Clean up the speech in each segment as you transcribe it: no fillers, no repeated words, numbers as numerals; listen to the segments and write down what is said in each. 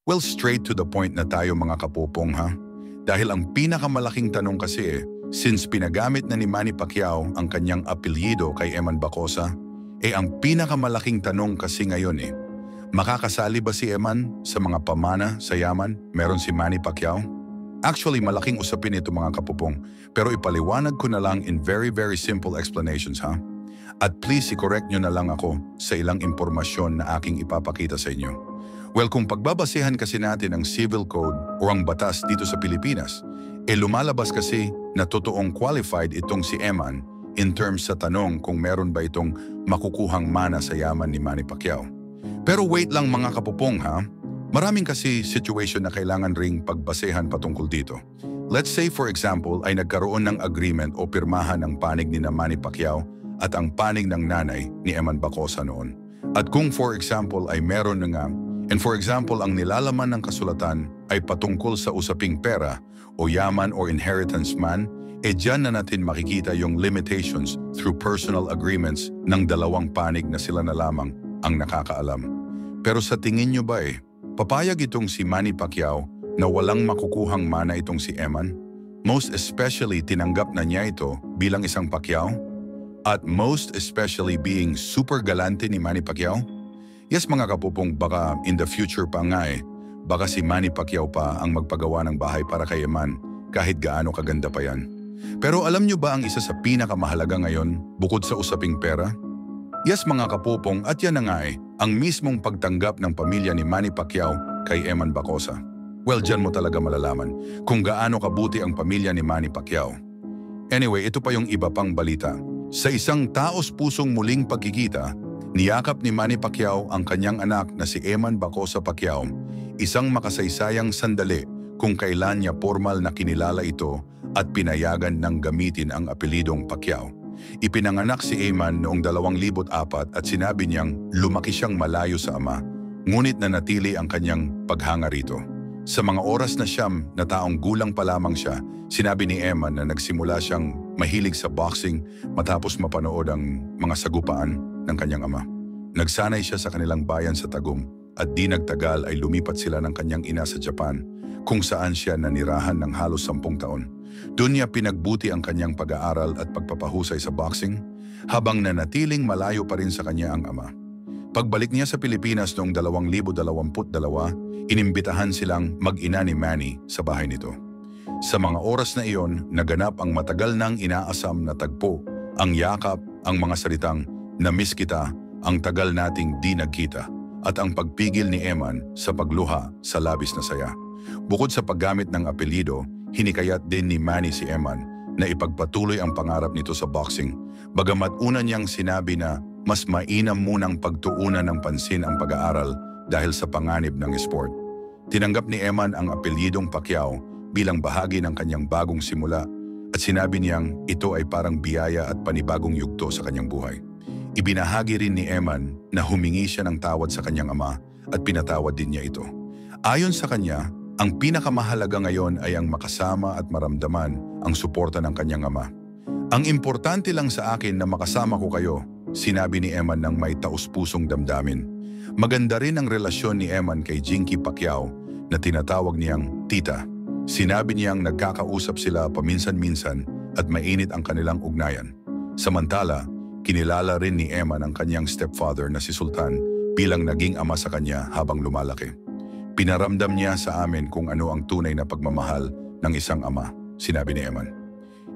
Well, straight to the point na tayo mga kapupong ha. Dahil ang pinakamalaking tanong kasi since pinagamit na ni Manny Pacquiao ang kanyang apelyido kay Eman Bacosa, ang pinakamalaking tanong kasi ngayon makakasali ba si Eman sa mga pamana sa yaman meron si Manny Pacquiao? Actually, malaking usapin ito mga kapupong, pero ipaliwanag ko na lang in very simple explanations ha. At please i-correct nyo na lang ako sa ilang impormasyon na aking ipapakita sa inyo. Well, kung pagbabasehan kasi natin ang civil code o ang batas dito sa Pilipinas, lumalabas kasi na totoong qualified itong si Eman in terms sa tanong kung meron ba itong makukuhang mana sa yaman ni Manny Pacquiao. Pero wait lang mga kapupong ha. Maraming kasi situation na kailangan ring pagbasehan patungkol dito. Let's say for example ay nagkaroon ng agreement o pirmahan ang panig ni Manny Pacquiao at ang panig ng nanay ni Eman Bacosa noon. At kung for example ay meron na nga, and for example ang nilalaman ng kasulatan ay patungkol sa usaping pera o yaman or inheritance man, dyan na natin makikita yung limitations through personal agreements ng dalawang panig na sila na lamang ang nakakaalam. Pero sa tingin nyo ba papayag itong si Manny Pacquiao na walang makukuhang mana itong si Eman? Most especially tinanggap na niya ito bilang isang Pacquiao? At most especially being super galante ni Manny Pacquiao? Yes mga kapupong, baka in the future pa nga baka si Manny Pacquiao pa ang magpagawa ng bahay para kay Eman kahit gaano kaganda pa yan. Pero alam nyo ba ang isa sa pinakamahalaga ngayon bukod sa usaping pera? Yes mga kapupong, at yan na nga ang mismong pagtanggap ng pamilya ni Manny Pacquiao kay Eman Bacosa. Well, dyan mo talaga malalaman kung gaano kabuti ang pamilya ni Manny Pacquiao. Anyway, ito pa yung iba pang balita. Sa isang taos-pusong muling pagkikita, niyakap ni Manny Pacquiao ang kanyang anak na si Eman Bacosa Pacquiao, isang makasaysayang sandali kung kailan niya formal na kinilala ito at pinayagan ng gamitin ang apelidong Pacquiao. Ipinanganak si Eman noong 2004 at sinabi niyang lumaki siyang malayo sa ama, ngunit nanatili ang kanyang paghanga rito. Sa mga oras na siyam na taong gulang pa lamang siya, sinabi ni Eman na nagsimula siyang mahilig sa boxing matapos mapanood ang mga sagupaan ng kanyang ama. Nagsanay siya sa kanilang bayan sa Tagum at di nagtagal ay lumipat sila ng kanyang ina sa Japan, kung saan siya nanirahan ng halos 10 taon. Doon niya pinagbuti ang kanyang pag-aaral at pagpapahusay sa boxing, habang nanatiling malayo pa rin sa kanya ang ama. Pagbalik niya sa Pilipinas noong 2022, inimbitahan silang mag-ina ni Manny sa bahay nito. Sa mga oras na iyon, naganap ang matagal nang inaasam na tagpo, ang yakap, ang mga salitang, "Na-miss kita, ang tagal nating di nagkita," at ang pagpigil ni Eman sa pagluha sa labis na saya. Bukod sa paggamit ng apelyido, hinikayat din ni Manny si Eman na ipagpatuloy ang pangarap nito sa boxing, bagamat una niyang sinabi na mas mainam munang pagtuunan ng pansin ang pag-aaral dahil sa panganib ng sport. Tinanggap ni Eman ang apelyidong Pacquiao bilang bahagi ng kanyang bagong simula at sinabi niyang ito ay parang biyaya at panibagong yugto sa kanyang buhay. Ibinahagi rin ni Eman na humingi siya ng tawad sa kanyang ama at pinatawad din niya ito. Ayon sa kanya, ang pinakamahalaga ngayon ay ang makasama at maramdaman ang suporta ng kanyang ama. Ang importante lang sa akin na makasama ko kayo, sinabi ni Eman ng may taus-pusong damdamin. Maganda rin ang relasyon ni Eman kay Jinky Pacquiao na tinatawag niyang tita. Sinabi niyang nagkakausap sila paminsan-minsan at mainit ang kanilang ugnayan. Samantala, kinilala rin ni Eman ang kanyang stepfather na si Sultan bilang naging ama sa kanya habang lumalaki. Pinaramdam niya sa amin kung ano ang tunay na pagmamahal ng isang ama, sinabi ni Eman.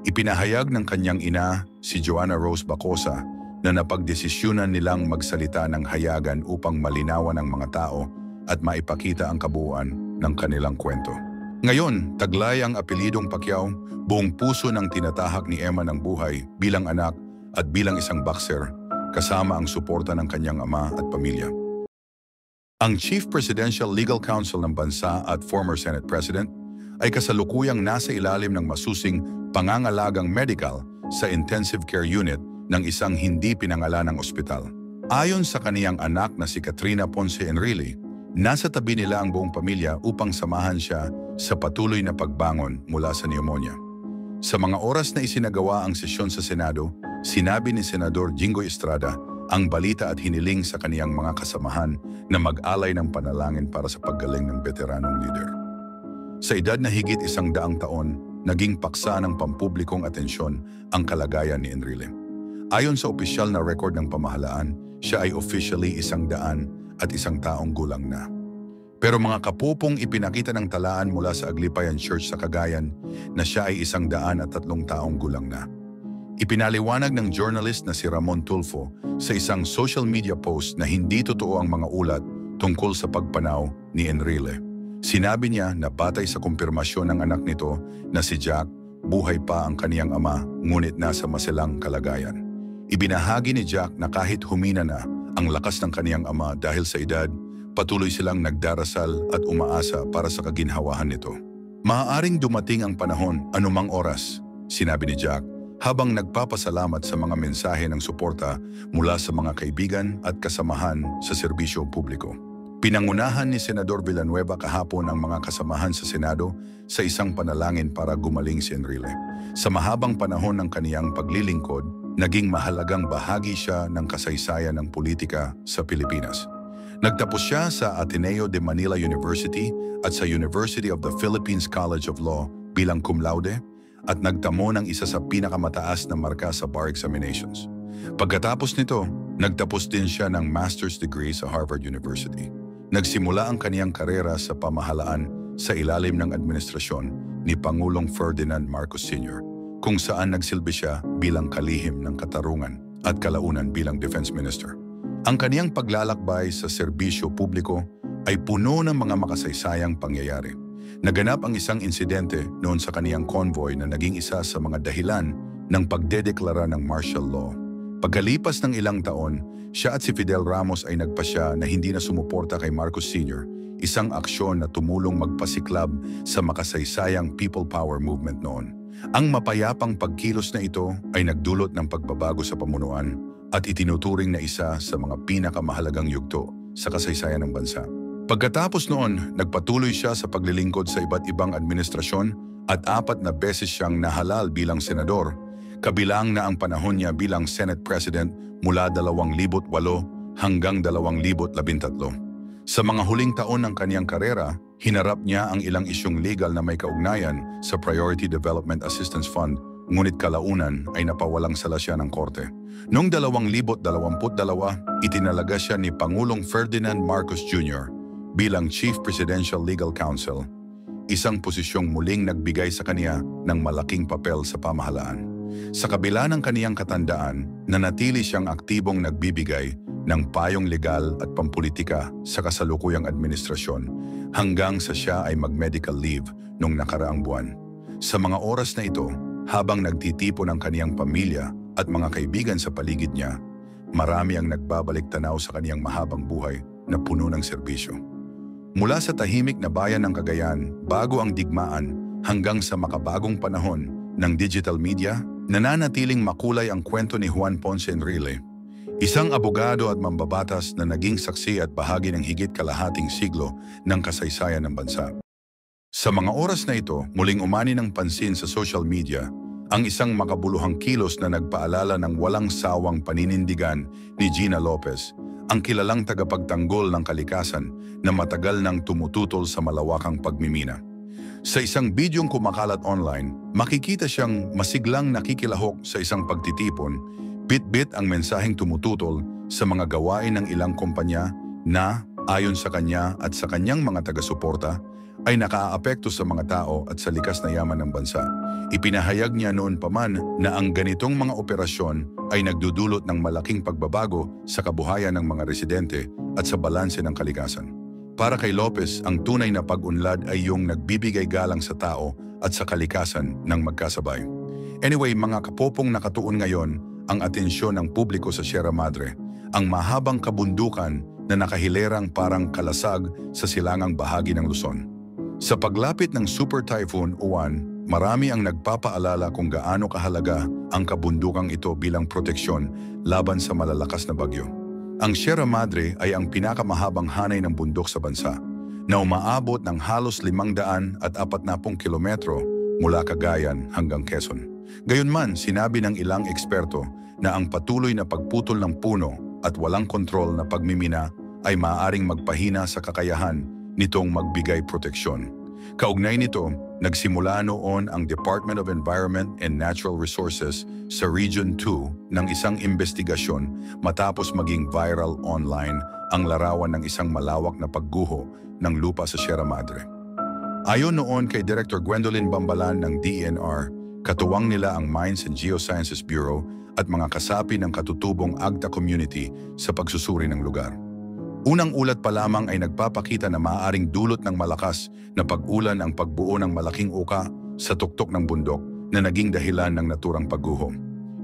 Ipinahayag ng kanyang ina, si Joanna Rose Bacosa, na napagdesisyonan nilang magsalita ng hayagan upang malinawan ang mga tao at maipakita ang kabuuan ng kanilang kwento. Ngayon, taglay ang apelidong Pacquiao, buong puso ng tinatahak ni Eman ang buhay bilang anak at bilang isang boxer, kasama ang suporta ng kanyang ama at pamilya. Ang Chief Presidential Legal Counsel ng bansa at former Senate President ay kasalukuyang nasa ilalim ng masusing pangangalagang medical sa intensive care unit ng isang hindi pinangalanang ospital. Ayon sa kaniyang anak na si Katrina Ponce Enrile, nasa tabi nila ang buong pamilya upang samahan siya sa patuloy na pagbangon mula sa pneumonia. Sa mga oras na isinagawa ang sesyon sa Senado, sinabi ni Senador Jingoy Estrada ang balita at hiniling sa kaniyang mga kasamahan na mag-alay ng panalangin para sa paggaling ng veteranong leader. Sa edad na higit 100 taon, naging paksa ng pampublikong atensyon ang kalagayan ni Enrile. Ayon sa opisyal na record ng pamahalaan, siya ay officially 101 taong gulang na. Pero mga kapupong ipinakita ng talaan mula sa Aglipayan Church sa Cagayan na siya ay 103 taong gulang na. Ipinaliwanag ng journalist na si Ramon Tulfo sa isang social media post na hindi totoo ang mga ulat tungkol sa pagpanaw ni Enrile. Sinabi niya na batay sa kumpirmasyon ng anak nito na si Jack, buhay pa ang kaniyang ama ngunit nasa maselang kalagayan. Ibinahagi ni Jack na kahit humina na ang lakas ng kaniyang ama dahil sa edad, patuloy silang nagdarasal at umaasa para sa kaginhawahan nito. Maaaring dumating ang panahon anumang oras, sinabi ni Jack, habang nagpapasalamat sa mga mensahe ng suporta mula sa mga kaibigan at kasamahan sa serbisyo publiko. Pinangunahan ni Senador Villanueva kahapon ang mga kasamahan sa Senado sa isang panalangin para gumaling si Enrile. Sa mahabang panahon ng kaniyang paglilingkod, naging mahalagang bahagi siya ng kasaysayan ng politika sa Pilipinas. Nagtapos siya sa Ateneo de Manila University at sa University of the Philippines College of Law bilang cum laude at nagtamo ng isa sa pinakamataas na marka sa bar examinations. Pagkatapos nito, nagtapos din siya ng master's degree sa Harvard University. Nagsimula ang kaniyang karera sa pamahalaan sa ilalim ng administrasyon ni Pangulong Ferdinand Marcos Sr., kung saan nagsilbi siya bilang kalihim ng katarungan at kalaunan bilang Defense Minister. Ang kaniyang paglalakbay sa serbisyo publiko ay puno ng mga makasaysayang pangyayari. Naganap ang isang insidente noon sa kaniyang convoy na naging isa sa mga dahilan ng pagdedeklara ng martial law. Pagkalipas ng ilang taon, siya at si Fidel Ramos ay nagpasya na hindi na sumuporta kay Marcos Sr., isang aksyon na tumulong magpasiklab sa makasaysayang people power movement noon. Ang mapayapang pagkilos na ito ay nagdulot ng pagbabago sa pamunuan at itinuturing na isa sa mga pinakamahalagang yugto sa kasaysayan ng bansa. Pagkatapos noon, nagpatuloy siya sa paglilingkod sa iba't ibang administrasyon at 4 na beses siyang nahalal bilang senador, kabilang na ang panahon niya bilang Senate President mula 2008 hanggang 2013. Sa mga huling taon ng kaniyang karera, hinarap niya ang ilang isyong legal na may kaugnayan sa Priority Development Assistance Fund, ngunit kalaunan ay napawalang sala siya ng korte. Noong 2022, itinalaga siya ni Pangulong Ferdinand Marcos Jr. bilang Chief Presidential Legal Counsel, isang posisyong muling nagbigay sa kaniya ng malaking papel sa pamahalaan. Sa kabila ng kaniyang katandaan, nanatili siyang aktibong nagbibigay ng payong legal at pampulitika sa kasalukuyang administrasyon hanggang sa siya ay mag-medical leave noong nakaraang buwan. Sa mga oras na ito, habang nagtitipon ang kaniyang pamilya at mga kaibigan sa paligid niya, marami ang nagbabalik tanaw sa kaniyang mahabang buhay na puno ng serbisyo. Mula sa tahimik na bayan ng Cagayan, bago ang digmaan hanggang sa makabagong panahon ng digital media, nananatiling makulay ang kwento ni Juan Ponce Enrile, isang abogado at mambabatas na naging saksi at bahagi ng higit kalahating siglo ng kasaysayan ng bansa. Sa mga oras na ito, muling umani ng pansin sa social media ang isang makabuluhang kilos na nagpaalala ng walang sawang paninindigan ni Gina Lopez, ang kilalang tagapagtanggol ng kalikasan na matagal nang tumututol sa malawakang pagmimina. Sa isang bidyong kumakalat online, makikita siyang masiglang nakikilahok sa isang pagtitipon, bit-bit ang mensaheng tumututol sa mga gawain ng ilang kumpanya na, ayon sa kanya at sa kanyang mga taga-suporta, ay nakaaapekto sa mga tao at sa likas na yaman ng bansa. Ipinahayag niya noon pa man na ang ganitong mga operasyon ay nagdudulot ng malaking pagbabago sa kabuhayan ng mga residente at sa balanse ng kalikasan. Para kay Lopez, ang tunay na pag-unlad ay yung nagbibigay galang sa tao at sa kalikasan ng magkasabay. Anyway, mga kapopong nakatuon ngayon ang atensyon ng publiko sa Sierra Madre, ang mahabang kabundukan na nakahilerang parang kalasag sa silangang bahagi ng Luzon. Sa paglapit ng Super Typhoon Uwan, marami ang nagpapaalala kung gaano kahalaga ang kabundukang ito bilang proteksyon laban sa malalakas na bagyo. Ang Sierra Madre ay ang pinakamahabang hanay ng bundok sa bansa, na umaabot ng halos 540 kilometro mula Cagayan hanggang Quezon. Gayunman, sinabi ng ilang eksperto na ang patuloy na pagputol ng puno at walang kontrol na pagmimina ay maaaring magpahina sa kakayahan nitong magbigay proteksyon. Kaugnay nito, nagsimula noon ang Department of Environment and Natural Resources sa Region 2 ng isang investigasyon matapos maging viral online ang larawan ng isang malawak na pagguho ng lupa sa Sierra Madre. Ayon noon kay Director Gwendolyn Bambalan ng DENR, katuwang nila ang Mines and Geosciences Bureau at mga kasapi ng katutubong Agta community sa pagsusuri ng lugar. Unang ulat pa lamang ay nagpapakita na maaaring dulot ng malakas na pag-ulan ang pagbuo ng malaking uka sa tuktok ng bundok na naging dahilan ng naturang pagguho.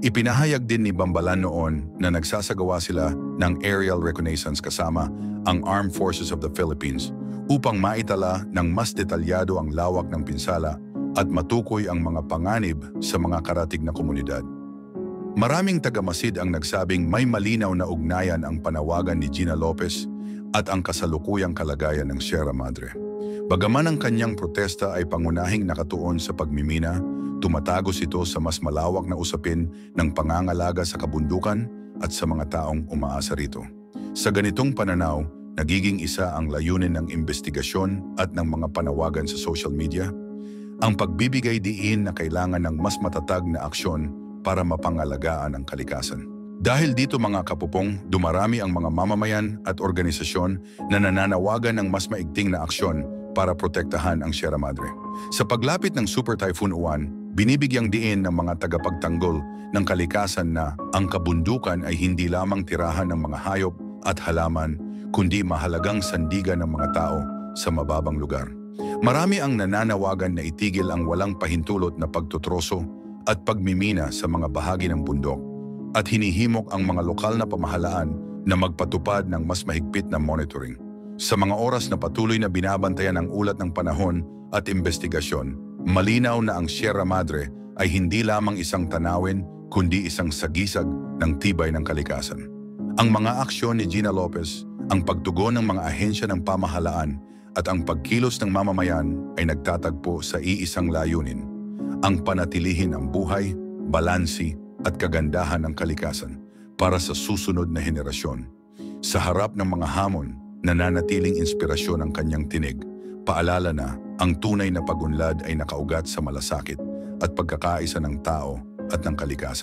Ipinahayag din ni Bambalan noon na nagsasagawa sila ng aerial reconnaissance kasama ang Armed Forces of the Philippines upang maitala ng mas detalyado ang lawak ng pinsala at matukoy ang mga panganib sa mga karatig na komunidad. Maraming tagamasid ang nagsabing may malinaw na ugnayan ang panawagan ni Gina Lopez at ang kasalukuyang kalagayan ng Sierra Madre. Bagaman ang kanyang protesta ay pangunahing nakatuon sa pagmimina, tumatagos ito sa mas malawak na usapin ng pangangalaga sa kabundukan at sa mga taong umaasa rito. Sa ganitong pananaw, nagiging isa ang layunin ng investigasyon at ng mga panawagan sa social media, ang pagbibigay diin na kailangan ng mas matatag na aksyon para mapangalagaan ang kalikasan. Dahil dito mga kapupong, dumarami ang mga mamamayan at organisasyon na nananawagan ng mas maigting na aksyon para protektahan ang Sierra Madre. Sa paglapit ng Super Typhoon Uwan, binibigyang diin ng mga tagapagtanggol ng kalikasan na ang kabundukan ay hindi lamang tirahan ng mga hayop at halaman, kundi mahalagang sandigan ng mga tao sa mababang lugar. Marami ang nananawagan na itigil ang walang pahintulot na pagtutroso at pagmimina sa mga bahagi ng bundok at hinihimok ang mga lokal na pamahalaan na magpatupad ng mas mahigpit na monitoring. Sa mga oras na patuloy na binabantayan ang ulat ng panahon at investigasyon, malinaw na ang Sierra Madre ay hindi lamang isang tanawin kundi isang sagisag ng tibay ng kalikasan. Ang mga aksyon ni Gina Lopez, ang pagtugon ng mga ahensya ng pamahalaan at ang pagkilos ng mamamayan ay nagtatagpo sa iisang layunin: ang panatilihin ang buhay, balansi at kagandahan ng kalikasan para sa susunod na henerasyon. Sa harap ng mga hamon, nananatiling inspirasyon ang kanyang tinig. Paalala na ang tunay na pagunlad ay nakaugat sa malasakit at pagkakaisa ng tao at ng kalikasan.